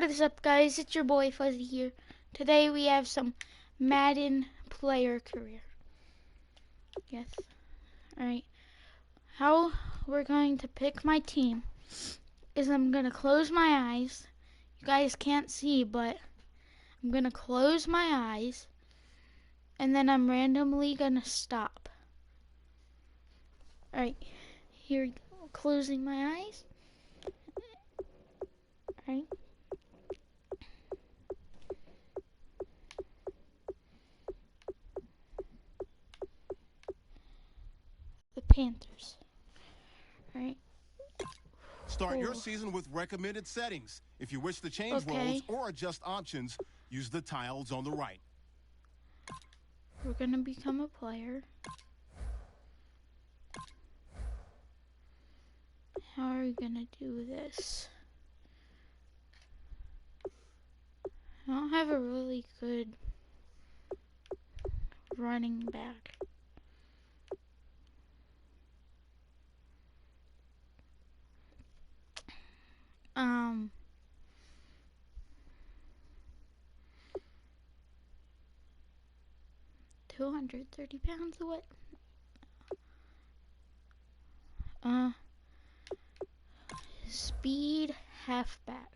What is up, guys? It's your boy Fuzzy here. Today we have some Madden player career. Yes. Alright. How we're going to pick my team is I'm going to close my eyes. You guys can't see, but I'm going to close my eyes. And then I'm randomly going to stop. Alright. Here we go. Closing my eyes. Alright. The Panthers. Alright. Start your season with recommended settings. If you wish to change roles or adjust options, use the tiles on the right. We're going to become a player. How are we going to do this? I don't have a really good running back. Um, 230 pounds away. Speed halfback.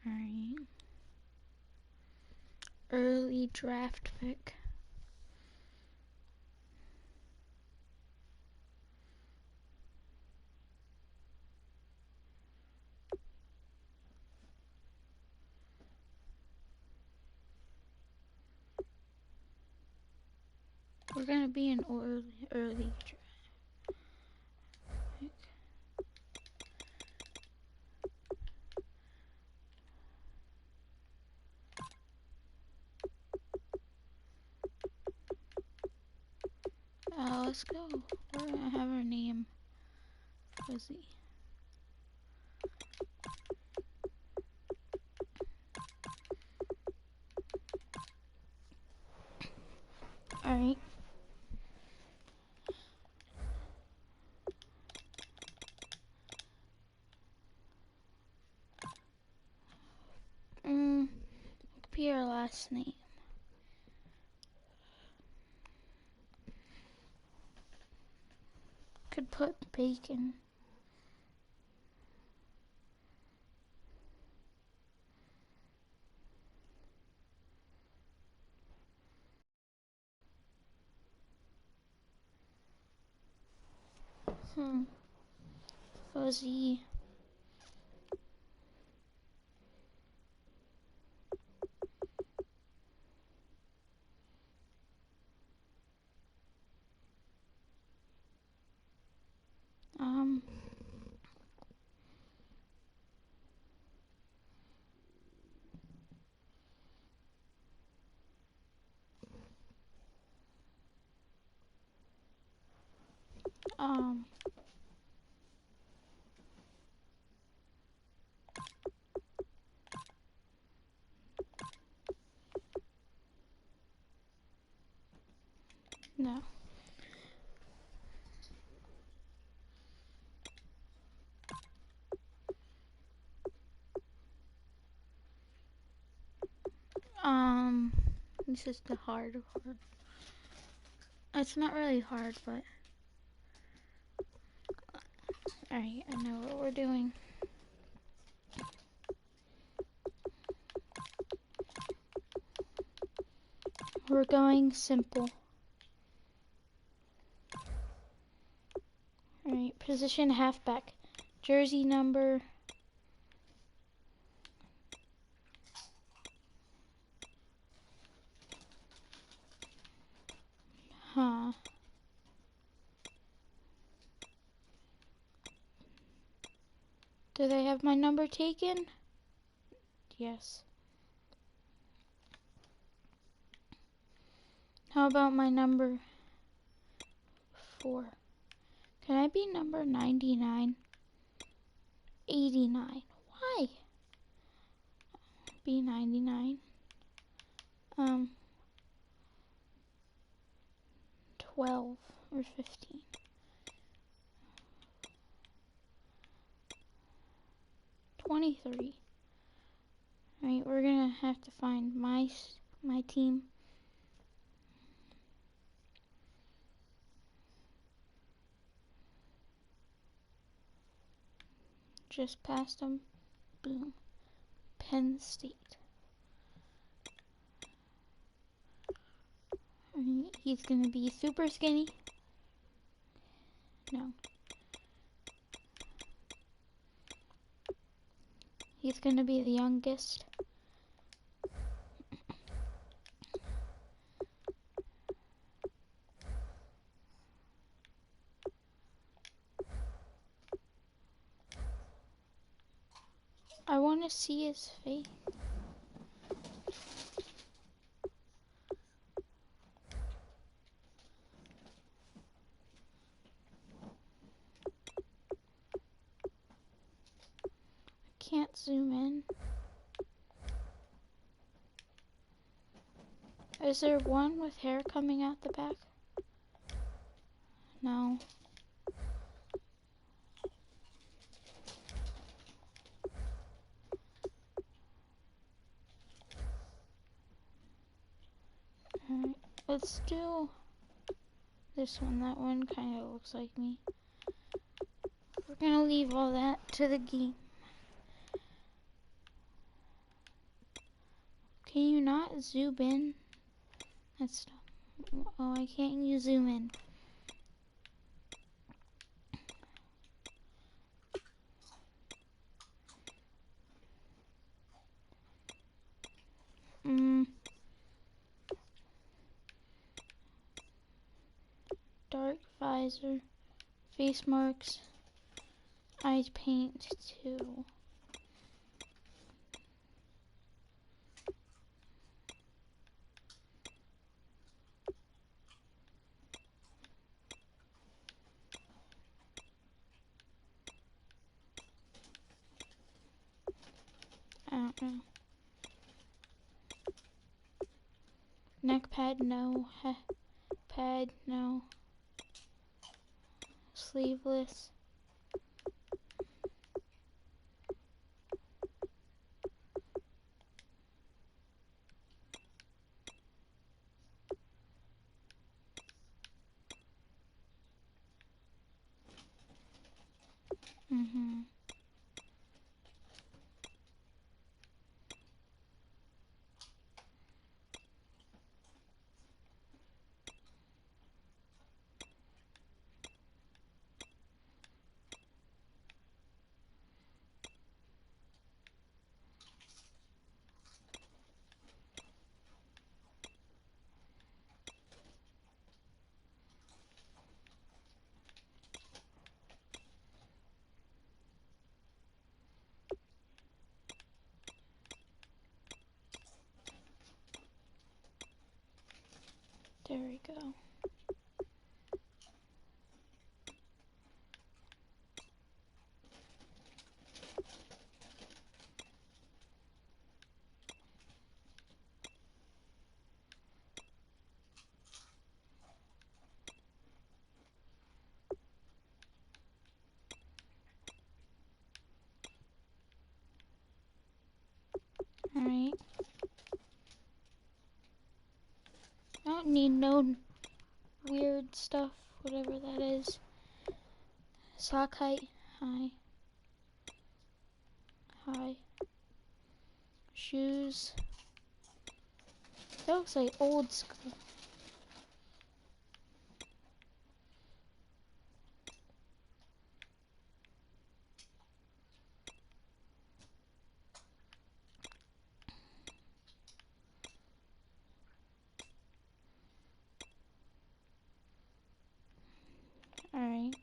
Alright. Early draft pick. We're gonna be an early draft. Let's go. We're gonna have our name Fuzzy. Alright. Be our last name. Could put bacon. Fuzzy. No. This is the hard one. It's not really hard, but alright, I know what we're doing. We're going simple. Alright, position halfback. Jersey number. Do they have my number taken? Yes. How about my number 4? Can I be number 99? 89. Why? Be 99. 12 or 15. 23. Alright, we're gonna have to find my team. Just past them. Boom. Penn State. He's gonna be super skinny. No. He's gonna be the youngest. I want to see his face. Can't zoom in. Is there one with hair coming out the back? No. Alright, let's do this one. That one kind of looks like me. We're gonna leave all that to the game. Can you not zoom in? That's oh, I can't use zoom in. Dark visor, face marks, eyes paint too. I don't know. Neck pad, no. Pad, no. Sleeveless. There we go. Alright. I don't need no weird stuff, whatever that is. Sock height, high. High. Shoes. That looks like old school. Alright.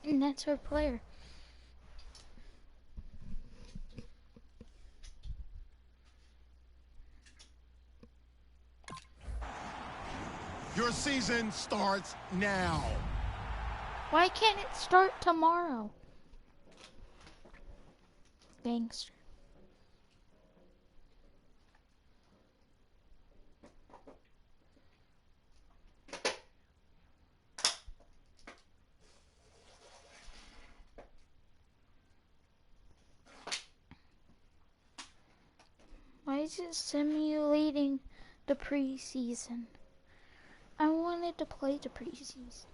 And that's our player. Your season starts now. Why can't it start tomorrow? Gangster. is it simulating the preseason? I wanted to play the preseason.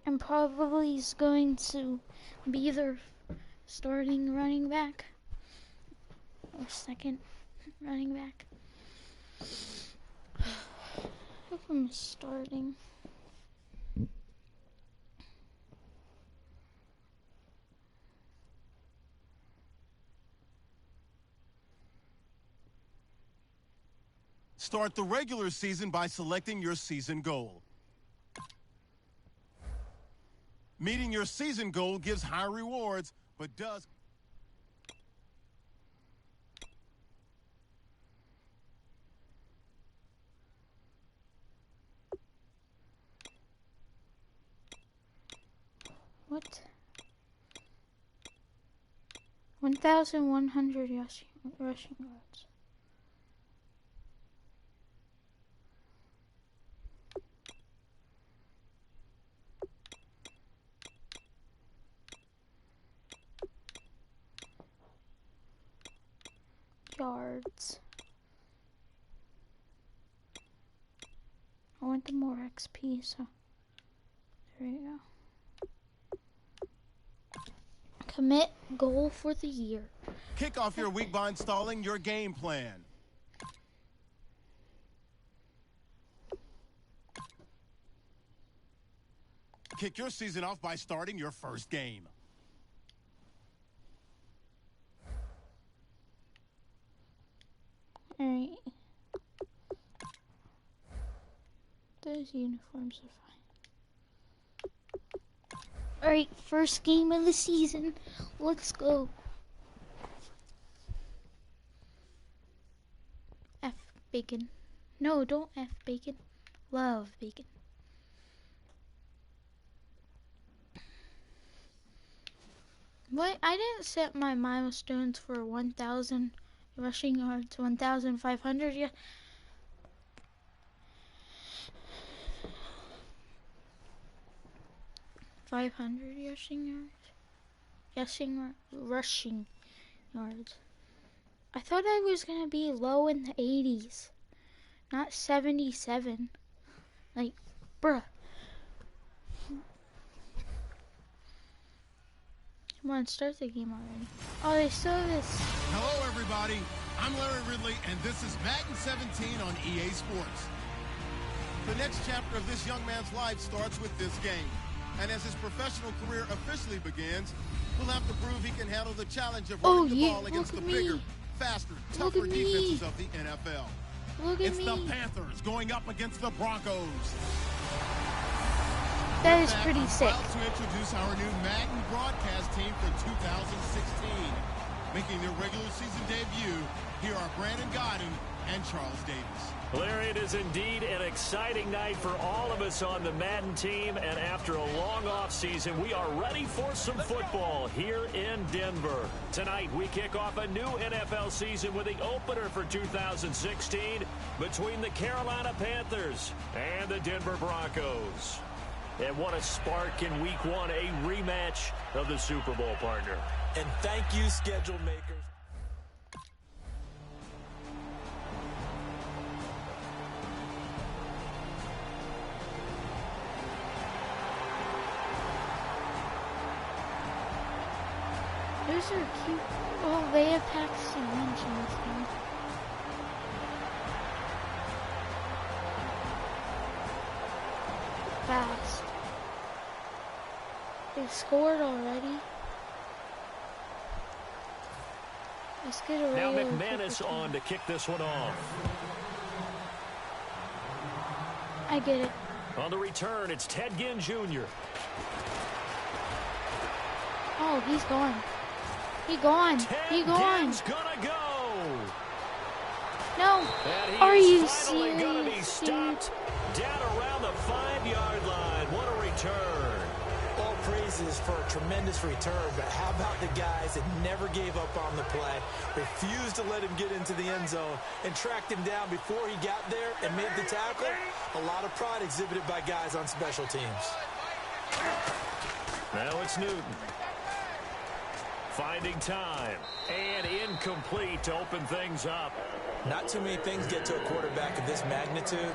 I'm probably going to be either starting running back or second running back. If I'm starting. Start the regular season by selecting your season goal. Meeting your season goal gives high rewards, but does... What? 1,100 rushing yards. Yards. I want the more XP, so there you go. Commit goal for the year. Kick off your week by installing your game plan. Kick your season off by starting your first game. Alright. Those uniforms are fine. Alright, first game of the season. Let's go. F bacon. No, don't F bacon. Love bacon. What? I didn't set my milestones for 1,000 rushing yards, 1,500 yet. $500 rushing yards. I thought I was gonna be low in the 80s, not 77. Like, bruh. Come on, start the game already. Oh, they still have this. Hello, everybody. I'm Larry Ridley, and this is Madden 17 on EA Sports. The next chapter of this young man's life starts with this game. And as his professional career officially begins, we'll have to prove he can handle the challenge of running the ball against the bigger, faster, tougher defenses of the NFL. It's the Panthers going up against the Broncos. That is pretty sick. I'm proud to introduce our new Madden broadcast team for 2016. Making their regular season debut, here are Brandon Godden and Charles Davis. Larry, it is indeed an exciting night for all of us on the Madden team, and after a long offseason, we are ready for some football here in Denver. Tonight, we kick off a new NFL season with the opener for 2016 between the Carolina Panthers and the Denver Broncos. And what a spark in Week 1, a rematch of the Super Bowl partner. And thank you, schedule makers. Those are cute. Oh, they have Paxton Lynch in this game. Fast. They scored already. Let's get a now McManus on to kick this one off. I get it. On the return, it's Ted Ginn Jr. Oh, he's gone. He gone. He gone. Ginn's gonna go. No. Are you serious? Gonna be stopped down around the 5-yard line. What a return. All praises for a tremendous return, but how about the guys that never gave up on the play, refused to let him get into the end zone, and tracked him down before he got there and made the tackle? A lot of pride exhibited by guys on special teams. Now it's Newton. Finding time. And incomplete to open things up. Not too many things get to a quarterback of this magnitude,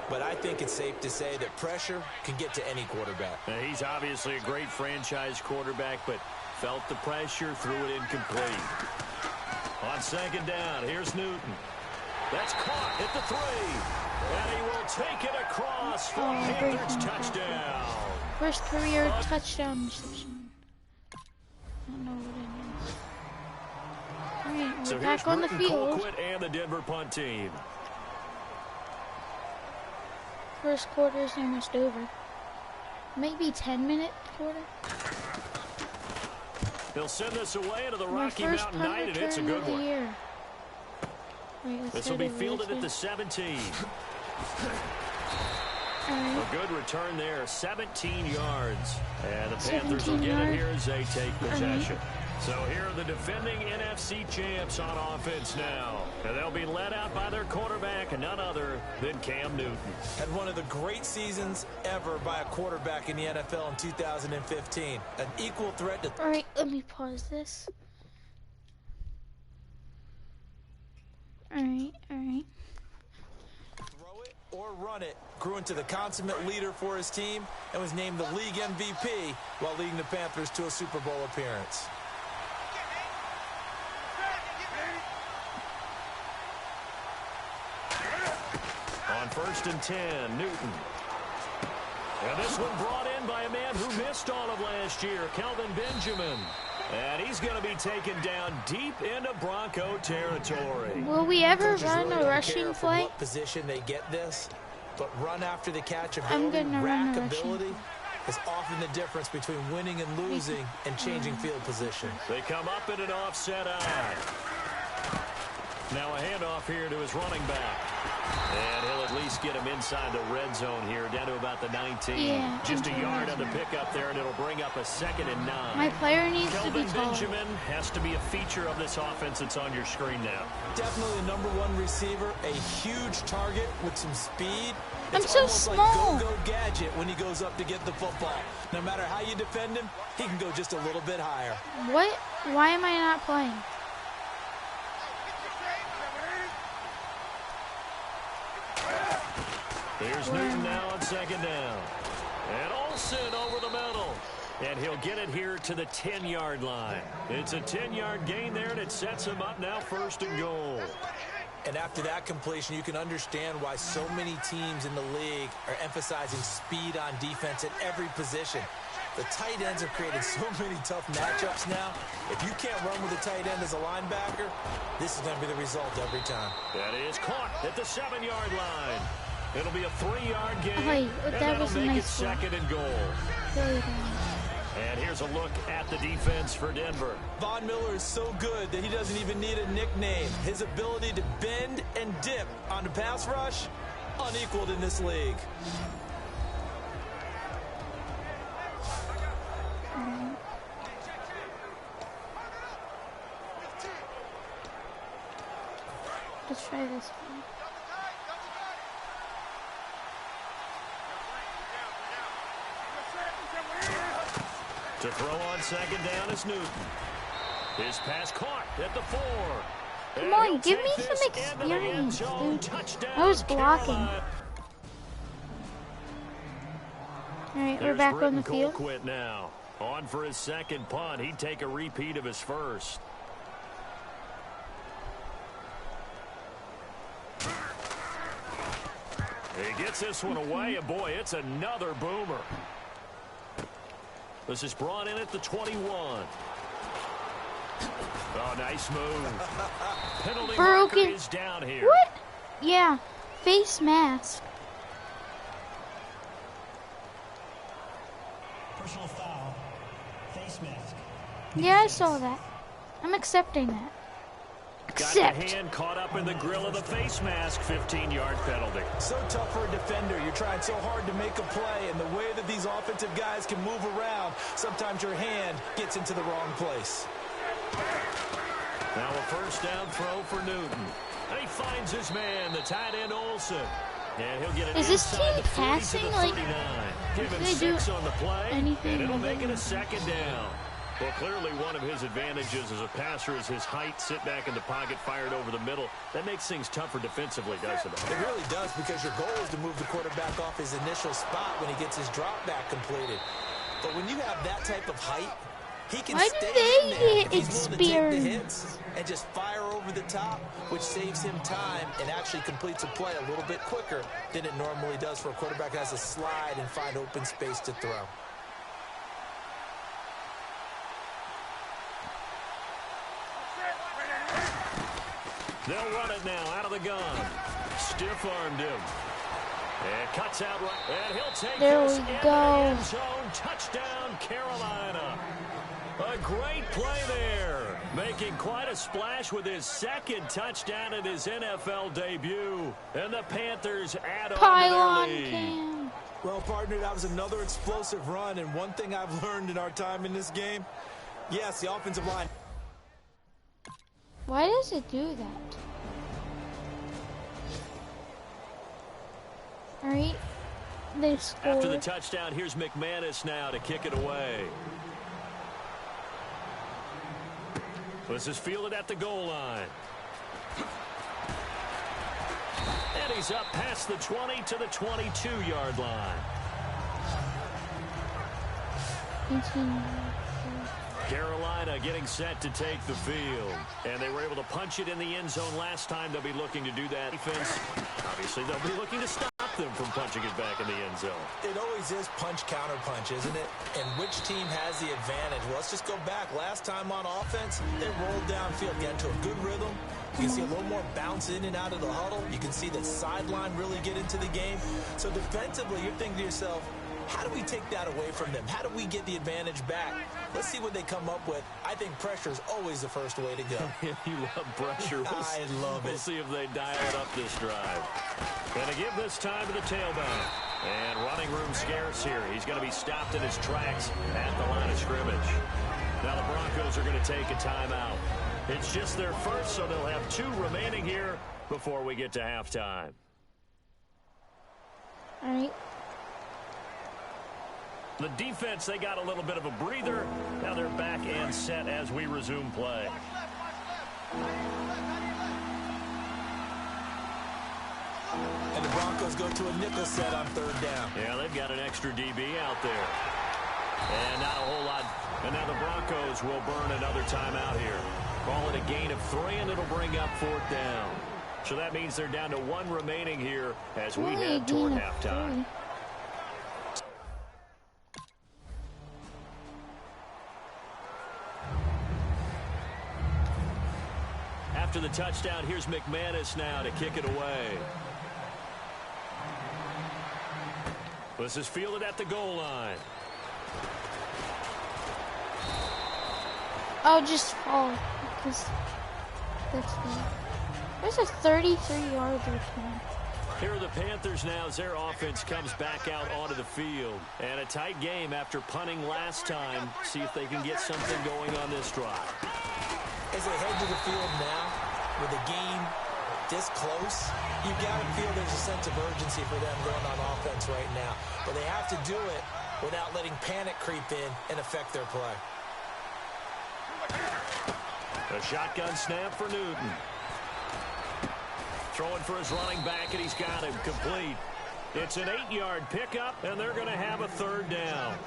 but I think it's safe to say that pressure can get to any quarterback. Now, he's obviously a great franchise quarterback, but felt the pressure, threw it incomplete. On second down, here's Newton. That's caught at the 3. And he will take it across for Panthers touchdown. First career touchdown reception. I don't know what it is. All right, we're back on the field. And the Denver punt team. First quarter is almost over. Maybe 10-minute quarter. They'll send this away into the My Rocky first Mountain punt Night, and it's a return good of the one. year. Wait, This will be fielded at the 17. A good return there, 17 yards. And the Panthers will get it here as they take possession. So here are the defending NFC champs on offense now. And they'll be led out by their quarterback, and none other than Cam Newton. Had one of the great seasons ever by a quarterback in the NFL in 2015. An equal threat to... All right, let me pause this. All right. Throw it or run it. Grew into the consummate leader for his team and was named the league MVP while leading the Panthers to a Super Bowl appearance. On 1st and 10, Newton. And this one brought in by a man who missed all of last year, Kelvin Benjamin. And he's going to be taken down deep into Bronco territory. Will we ever Coaches run really a don't rushing care play? from what position they get this, but run after the catch I'm ability, gonna run rack a rushing ability is often the difference between winning and losing and changing field position. They come up in an offset eye. Now a handoff here to his running back. And he'll at least get him inside the red zone here, down to about the 19. Yeah, Just a yard on the pickup there, and it'll bring up a 2nd and 9. My player needs to be Kelvin taller. Benjamin has to be a feature of this offense that's on your screen now. Definitely a #1 receiver, a huge target with some speed. I'm It's so almost small. like go-go gadget when he goes up to get the football. No matter how you defend him, he can go just a little bit higher. What? Why am I not playing? Here's Newton now on 2nd down. And Olsen over the middle. And he'll get it here to the 10-yard line. It's a 10-yard gain there, and it sets him up now 1st and goal. And after that completion, you can understand why so many teams in the league are emphasizing speed on defense at every position. The tight ends have created so many tough matchups now. If you can't run with a tight end as a linebacker, this is going to be the result every time. That is caught at the 7-yard line. It'll be a 3-yard gain, Wait, and that that'll was a make nice it one. 2nd and goal. Really don't. And here's a look at the defense for Denver. Von Miller is so good that he doesn't even need a nickname. His ability to bend and dip on the pass rush, unequaled in this league. Let's try this one. To throw on 2nd down is Newton. His pass caught at the 4. Come on, give me some experience, dude. I was blocking. Alright, we're back on the field. Quit now. On for his 2nd punt. He'd take a repeat of his 1st. He gets this one away, and boy, it's another boomer. This is brought in at the 21. Oh, nice move. Penalty marker is down here. What? Yeah, face mask. Personal foul, face mask. Yeah, I saw that. I'm accepting that. Got the hand caught up in the grill of the face mask. 15-yard penalty. So tough for a defender. You're trying so hard to make a play, and the way that these offensive guys can move around, sometimes your hand gets into the wrong place. Now a 1st down throw for Newton. And he finds his man, the tight end Olsen. And he'll get it Is this inside team the 40 passing? to the Like, 39. Give him they do 6 on the play, anything? and it'll make it a second down. Well, clearly one of his advantages as a passer is his height. Sit back in the pocket, fired over the middle. That makes things tougher defensively, doesn't it? It really does, because your goal is to move the quarterback off his initial spot when he gets his drop back completed. But when you have that type of height, he can Why stay do they in there if get he's willing to take the experience? hits and just fire over the top, which saves him time and actually completes a play a little bit quicker than it normally does for a quarterback who has to slide and find open space to throw. They'll run it now out of the gun. Stiff-armed him. And cuts out right. And he'll take There this we into go. the end zone. Touchdown, Carolina. A great play there. Making quite a splash with his second touchdown in his NFL debut. And the Panthers add on to Pylon their lead. cam. Well, partner, that was another explosive run, and one thing I've learned in our time in this game, yes, the offensive line. Why does it do that? Alright. They scored. After the touchdown, here's McManus now to kick it away. This is fielded at the goal line. And he's up past the 20 to the 22-yard line. 18. Carolina getting set to take the field. And they were able to punch it in the end zone last time. They'll be looking to do that. Defense, obviously, they'll be looking to stop them from punching it back in the end zone. It always is punch, counter punch, isn't it? And which team has the advantage? Well, let's just go back. Last time on offense, they rolled downfield, get into a good rhythm. You can see a little more bounce in and out of the huddle. You can see the sideline really get into the game. So defensively, you're thinking to yourself, how do we take that away from them? How do we get the advantage back? Let's see what they come up with. I think pressure is always the first way to go. You love pressure. I love it. We'll see if they dial it up this drive. Going to give this time to the tailback. And running room scarce here. He's going to be stopped in his tracks at the line of scrimmage. Now the Broncos are going to take a timeout. It's just their first, so they'll have 2 remaining here before we get to halftime. All right. The defense, they got a little bit of a breather. Now they're back and set as we resume play. And the Broncos go to a nickel set on 3rd down. Yeah, they've got an extra DB out there. And not a whole lot. And now the Broncos will burn another timeout here. Call it a gain of 3, and it'll bring up 4th down. So that means they're down to 1 remaining here as we head toward halftime. After the touchdown, here's McManus now to kick it away. This is fielded at the goal line. I'll just fall because that's there's a 33-yard return. Here are the Panthers now as their offense comes back out onto the field. And a tight game after punting last time. See if they can get something going on this drive. As they head to the field now, with the game this close, you got to feel there's a sense of urgency for them going on offense right now. But they have to do it without letting panic creep in and affect their play. A shotgun snap for Newton. Throwing for his running back, and he's got him complete. It's an 8-yard pickup, and they're going to have a 3rd down.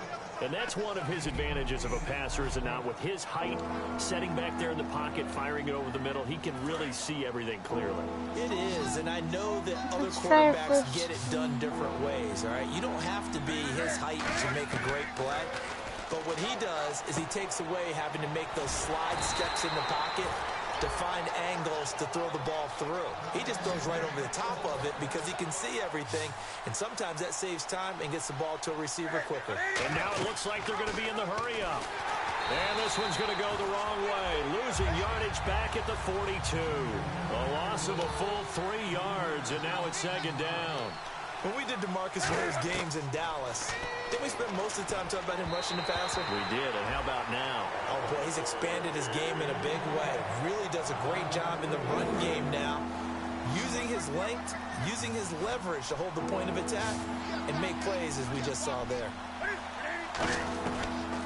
And that's one of his advantages of a passer, is it not? With his height, setting back there in the pocket, firing it over the middle, he can really see everything clearly. It is, and I know that other Let's try our quarterbacks first. get it done different ways, all right? You don't have to be his height to make a great play. But what he does is he takes away having to make those slide steps in the pocket to find angles to throw the ball through. He just throws right over the top of it because he can see everything, and sometimes that saves time and gets the ball to a receiver quicker. And now it looks like they're going to be in the hurry-up. And this one's going to go the wrong way. Losing yardage back at the 42. A loss of a full 3 yards, and now it's 2nd down. When we did DeMarcus Ware's games in Dallas, didn't we spend most of the time talking about him rushing the passer? We did, and how about now? Oh, boy, he's expanded his game in a big way. Really does a great job in the run game now. using his length, using his leverage to hold the point of attack and make plays as we just saw there.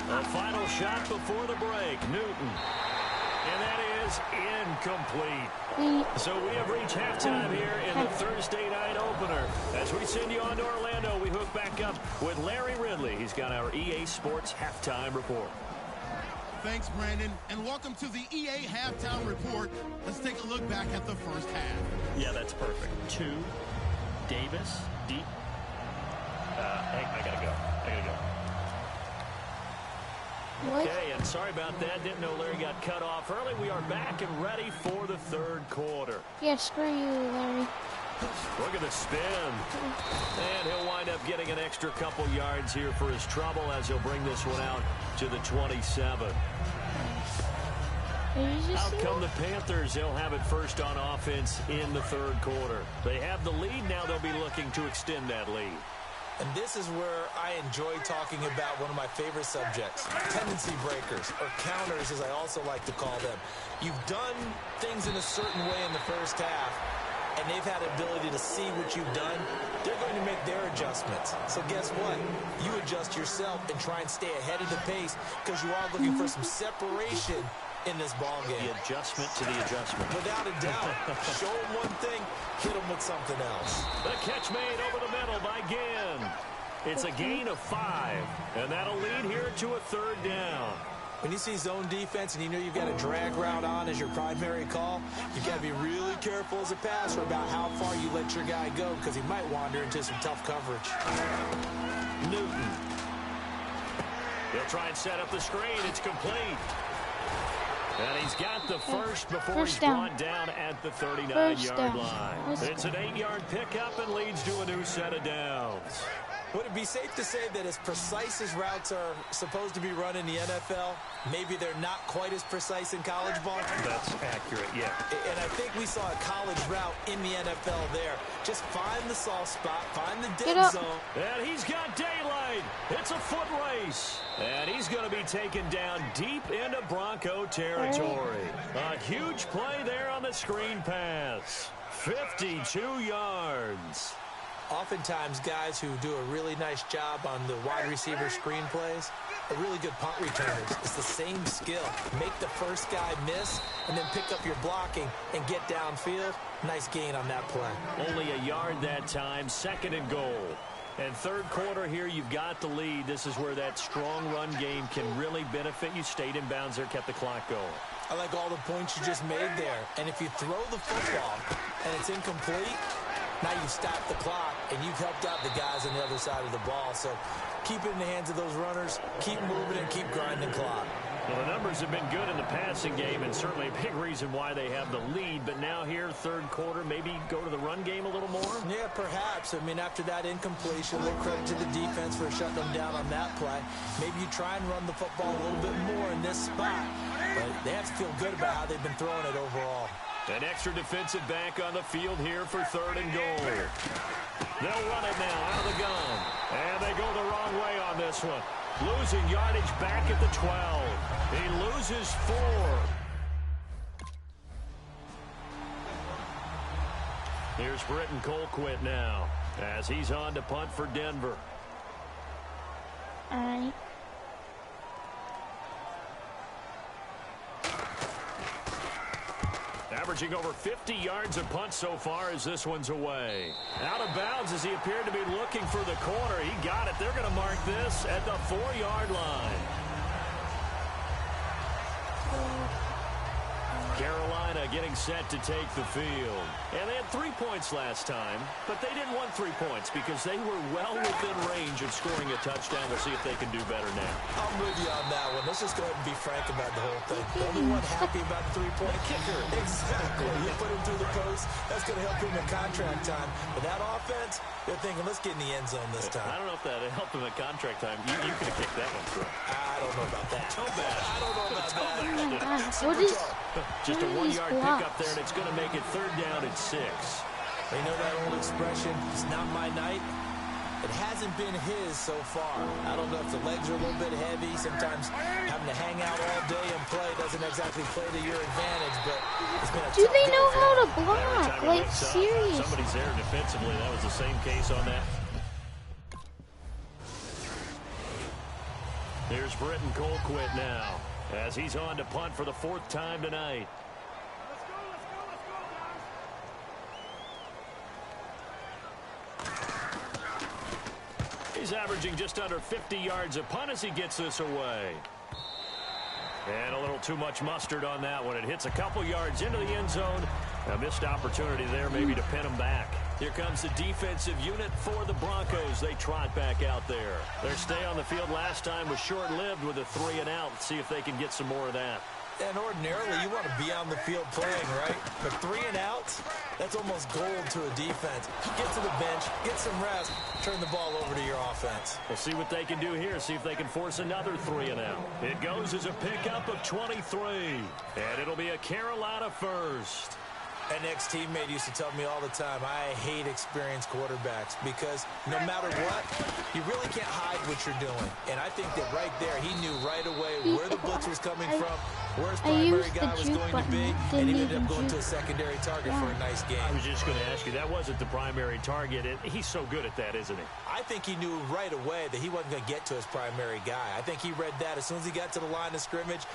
A final shot before the break, Newton. And that is incomplete. So we have reached halftime here in the Thursday night opener. As we send you on to Orlando, we hook back up with Larry Ridley. He's got our EA Sports halftime report. Thanks, Brandon, and welcome to the EA Halftime Report. Let's take a look back at the first half. Yeah, that's perfect. 2, Davis, deep. Hey, I gotta go. What? Okay, and sorry about that. Didn't know Larry got cut off early. We are back and ready for the third quarter. Yeah, screw you, Larry. Look at the spin. And he'll wind up getting an extra couple yards here for his trouble as he'll bring this one out to the 27. Out come the Panthers. They'll have it first on offense in the third quarter. They have the lead. Now they'll be looking to extend that lead. And this is where I enjoy talking about one of my favorite subjects, tendency breakers, or counters as I also like to call them. You've done things in a certain way in the first half, and they've had the ability to see what you've done. They're going to make their adjustments. So guess what? You adjust yourself and try and stay ahead of the pace because you are looking for some separation in this ball game. The adjustment to the adjustment. Without a doubt. Show them one thing, hit them with something else. The catch made over the middle by Ginn. It's a gain of 5, and that'll lead here to a third down. When you see zone defense and you know you've got a drag route on as your primary call, you've got to be really careful as a passer about how far you let your guy go because he might wander into some tough coverage. Newton. He'll try and set up the screen. It's complete. And he's got the first before he's brought down at the 39-yard line. It's an 8-yard pickup and leads to a new set of downs. Would it be safe to say that as precise as routes are supposed to be run in the NFL, maybe they're not quite as precise in college ball? That's accurate, yeah. And I think we saw a college route in the NFL there. Just find the soft spot, find the dead zone. And he's got daylight. It's a foot race. And he's going to be taken down deep into Bronco territory. A huge play there on the screen pass. 52 yards. Oftentimes, guys who do a really nice job on the wide receiver screen plays are really good punt returners. It's the same skill. Make the first guy miss and then pick up your blocking and get downfield. Nice gain on that play. Only a yard that time, 2nd and goal. And third quarter here, you've got the lead. This is where that strong run game can really benefit you. Stayed in bounds there, kept the clock going. I like all the points you just made there. And if you throw the football and it's incomplete, now you've stopped the clock, and you've helped out the guys on the other side of the ball. So keep it in the hands of those runners, keep moving, and keep grinding clock. Well, the numbers have been good in the passing game, and certainly a big reason why they have the lead. But now here, third quarter, maybe go to the run game a little more? Yeah, perhaps. I mean, after that incompletion, a little credit to the defense for shutting them down on that play. Maybe you try and run the football a little bit more in this spot. But they have to feel good about how they've been throwing it overall. An extra defensive back on the field here for 3rd and goal. They'll run it now out of the gun. And they go the wrong way on this one. Losing yardage back at the 12. He loses 4. Here's Britton Colquitt now as he's on to punt for Denver. All right. Averaging over 50 yards a punt so far as this one's away. Out of bounds as he appeared to be looking for the corner. He got it. They're going to mark this at the 4-yard line. Carolina getting set to take the field. And they had 3 points last time, but they didn't want 3 points because they were well within range of scoring a touchdown. We'll see if they can do better now. I'm with you on that one. Let's just go ahead and be frank about the whole thing. The only one happy about the 3-point kicker. Exactly. You put him through the post. That's going to help him in contract time. But that offense, they're thinking, let's get in the end zone this time. I don't know if that helped him at contract time. You could have kicked that one through. I don't know about that. Too bad. I don't know about that. Oh my gosh. What is... Just a 1-yard pickup there, and it's going to make it 3rd down at 6. You know that old expression, it's not my night? It hasn't been his so far. I don't know if the legs are a little bit heavy. Sometimes having to hang out all day and play doesn't exactly play to your advantage, but it's been a Do tough they go know for how him. to block? Like, seriously. Somebody's there defensively. That was the same case on that. Here's Britton Colquitt now, as he's on to punt for the 4th time tonight. He's averaging just under 50 yards a punt as he gets this away. And a little too much mustard on that one. It hits a couple yards into the end zone. A missed opportunity there maybe to pin him back. Here comes the defensive unit for the Broncos. They trot back out there. Their stay on the field last time was short-lived with a 3-and-out. Let's see if they can get some more of that. And ordinarily, you want to be on the field playing, right? But 3-and-outs, that's almost gold to a defense. Get to the bench, get some rest, turn the ball over to your offense. We'll see what they can do here, see if they can force another 3-and-out. It goes as a pickup of 23, and it'll be a Carolina first. An ex-teammate used to tell me all the time, I hate experienced quarterbacks because no matter what, you really can't hide what you're doing. And I think that right there, he knew right away where the blitz was coming from, where his primary guy was going to be, and he ended up going to a secondary target for a nice game. I was just going to ask you, that wasn't the primary target. He's so good at that, isn't he? I think he knew right away that he wasn't going to get to his primary guy. I think he read that as soon as he got to the line of scrimmage,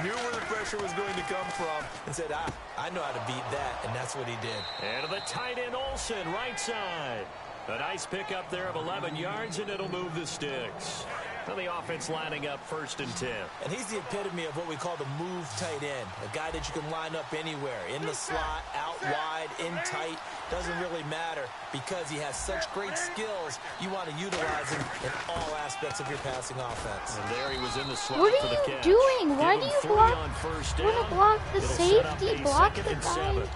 knew where the pressure was going to come from, and said, I know how to beat that. And that's what he did. And the tight end Olsen, right side. A nice pickup there of 11 yards, and it'll move the sticks. And the offense lining up 1st and 10. And he's the epitome of what we call the move tight end. A guy that you can line up anywhere. In the slot, out wide, in tight. Doesn't really matter because he has such great skills. You want to utilize him in all aspects of your passing offense. And there he was in the slot What for the are you catch. doing? Why do you block? Want to block the It'll set up safety? a Block 2nd the and guy? 7.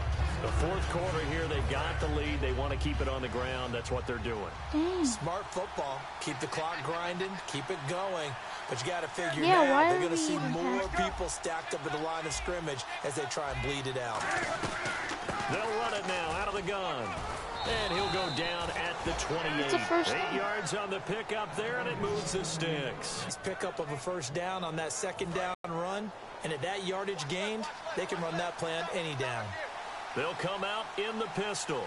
The 4th quarter here, they've got the lead. They want to keep it on the ground. That's what they're doing. Dang. Smart football. Keep the clock grinding. Keep it going. But you got to figure Yeah, now why they're are going to we see even more passing? people stacked up at the line of scrimmage as they try and bleed it out. They'll run it now out of the gun. And he'll go down at the 28. It's a first 8 down. yards on the pickup there, and it moves the sticks. Nice pickup of a first down on that 2nd down run. And at that yardage gained, they can run that plan any down. They'll come out in the pistol.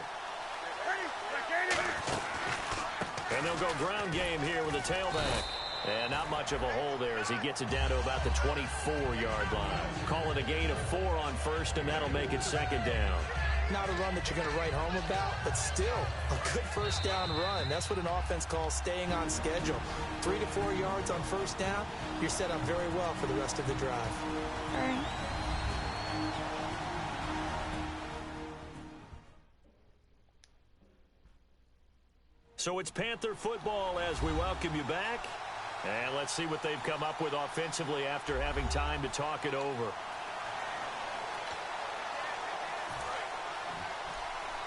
And they'll go ground game here with a tailback. And not much of a hole there as he gets it down to about the 24-yard line. Call it a gain of 4 on 1st, and that'll make it 2nd down. Not a run that you're going to write home about, but still a good first down run. That's what an offense calls staying on schedule. 3 to 4 yards on first down, you're set up very well for the rest of the drive. All right. So it's Panther football as we welcome you back. And let's see what they've come up with offensively after having time to talk it over.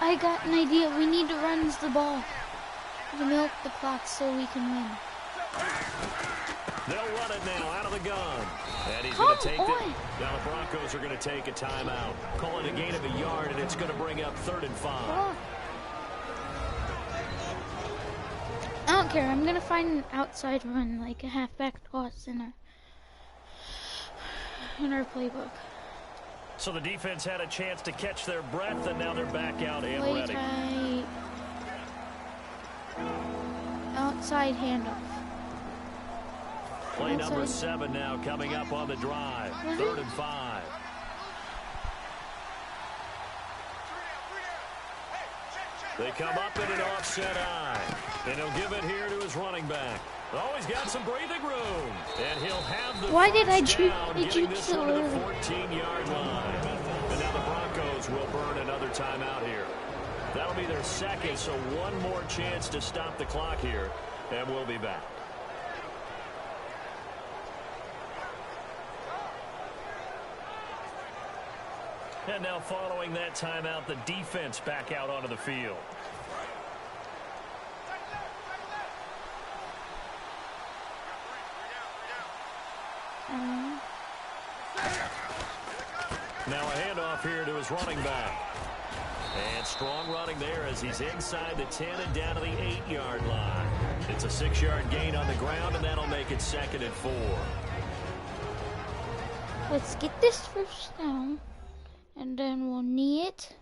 I got an idea. We need to run the ball to milk the clock so we can win. They'll run it now out of the gun. And he's Come going to take it. on. Now the Broncos are going to take a timeout. Call it a gain of a yard, and it's going to bring up 3rd and 5. Oh. I don't care. I'm going to find an outside run, like a halfback toss in our playbook. So the defense had a chance to catch their breath, and now they're back out and Play ready. tight. Outside handoff. Play number Outside. 7 now coming up on the drive. What? 3rd and 5. They come up in an offset eye. And he'll give it here to his running back. Oh, he's got some breathing room. And he'll have the Why did I first juke? down, I getting juked this so one to the early. 14-yard line. And now the Broncos will burn another timeout here. That'll be their 2nd, so one more chance to stop the clock here. And we'll be back. And now following that timeout, the defense back out onto the field. Now a handoff here to his running back. And strong running there as he's inside the 10 and down to the 8-yard line. It's a 6-yard gain on the ground, and that'll make it 2nd and 4. Let's get this first down, and then we'll knee it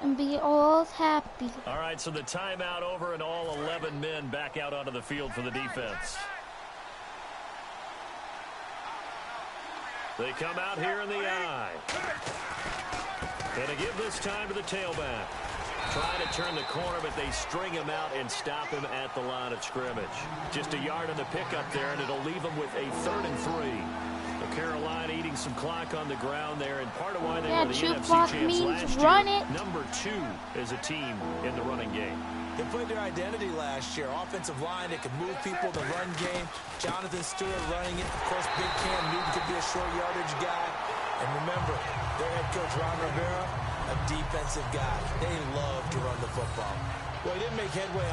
and be all happy. All right, so the timeout over, and all 11 men back out onto the field for the defense. They come out here in the I. Going to give this time to the tailback. Trying to turn the corner, but they string him out and stop him at the line of scrimmage. Just a yard on the pickup there, and it'll leave them with a 3rd and 3. So Carolina eating some clock on the ground there, and part of why they were the NFC champs last year. Number 2 as a team in the running game. They played their identity last year. Offensive line that could move people in the run game. Jonathan Stewart running it. Of course, Big Cam Newton could be a short yardage guy. And remember, their head coach, Ron Rivera, a defensive guy. They love to run the football. Well, he didn't make headway.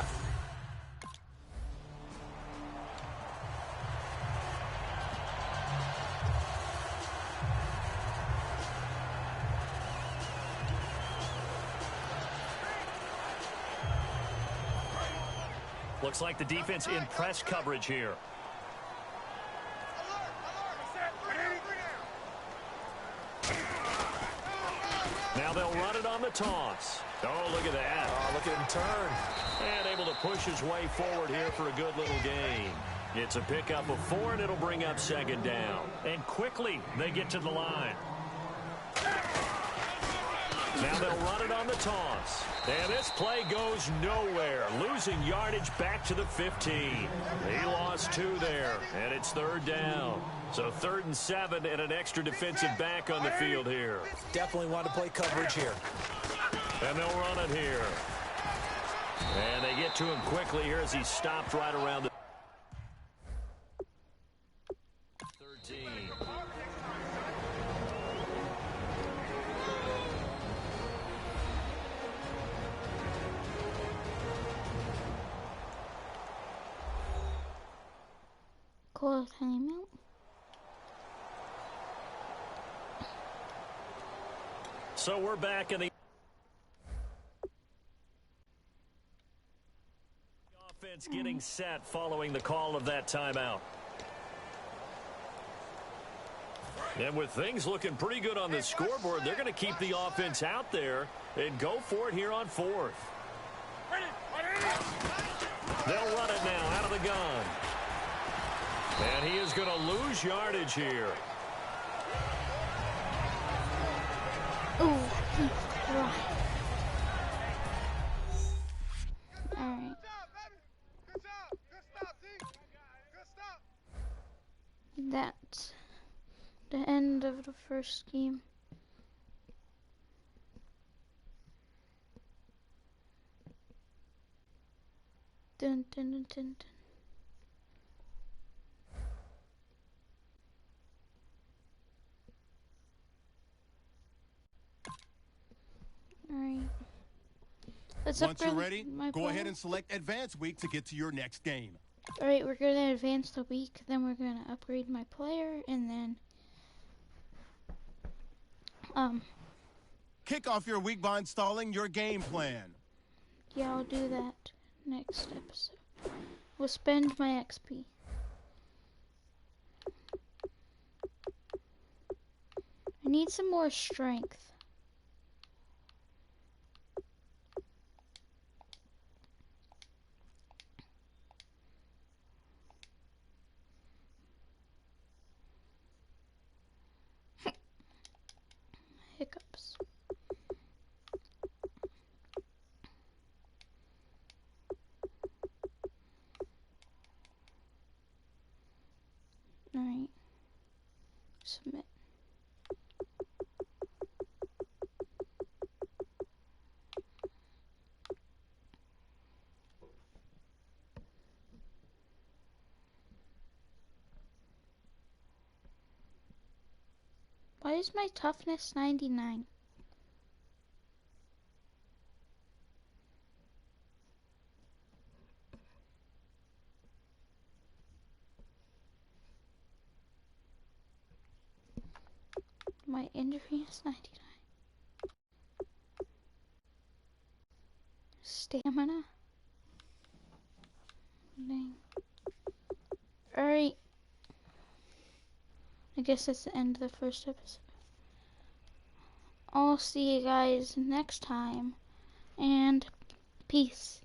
Looks like the defense in press coverage here. Now they'll run it on the toss. Oh, look at that. Oh, look at him turn. And able to push his way forward here for a good little gain. It's a pickup of 4, and it'll bring up 2nd down. And quickly, they get to the line. Now they'll run it on the toss. And this play goes nowhere. Losing yardage back to the 15. He lost 2 there, and it's 3rd down. So 3rd and 7 and an extra defensive back on the field here. Definitely want to play coverage here. And they'll run it here. And they get to him quickly here as he stopped right around the 13. Call timeout. So we're back in the offense getting set following the call of that timeout. And with things looking pretty good on the scoreboard, they're going to keep the offense out there and go for it here on 4th. They'll run it now out of the gun. And he is going to lose yardage here. Oh, right. All right. That's the end of the first game. Dun dun dun dun dun. Alright. Let's Once you're upgrade ready, my go player. ahead and select Advanced Week to get to your next game. Alright, we're gonna advance the week, then we're gonna upgrade my player, and then Kick off your week by installing your game plan. yeah, I'll do that next episode. We'll spend my XP. I need some more strength. Hiccups. Alright. Submit. Why is my toughness 99? My injury is 99. Stamina. Alright. I guess that's the end of the first episode. I'll see you guys next time. And peace.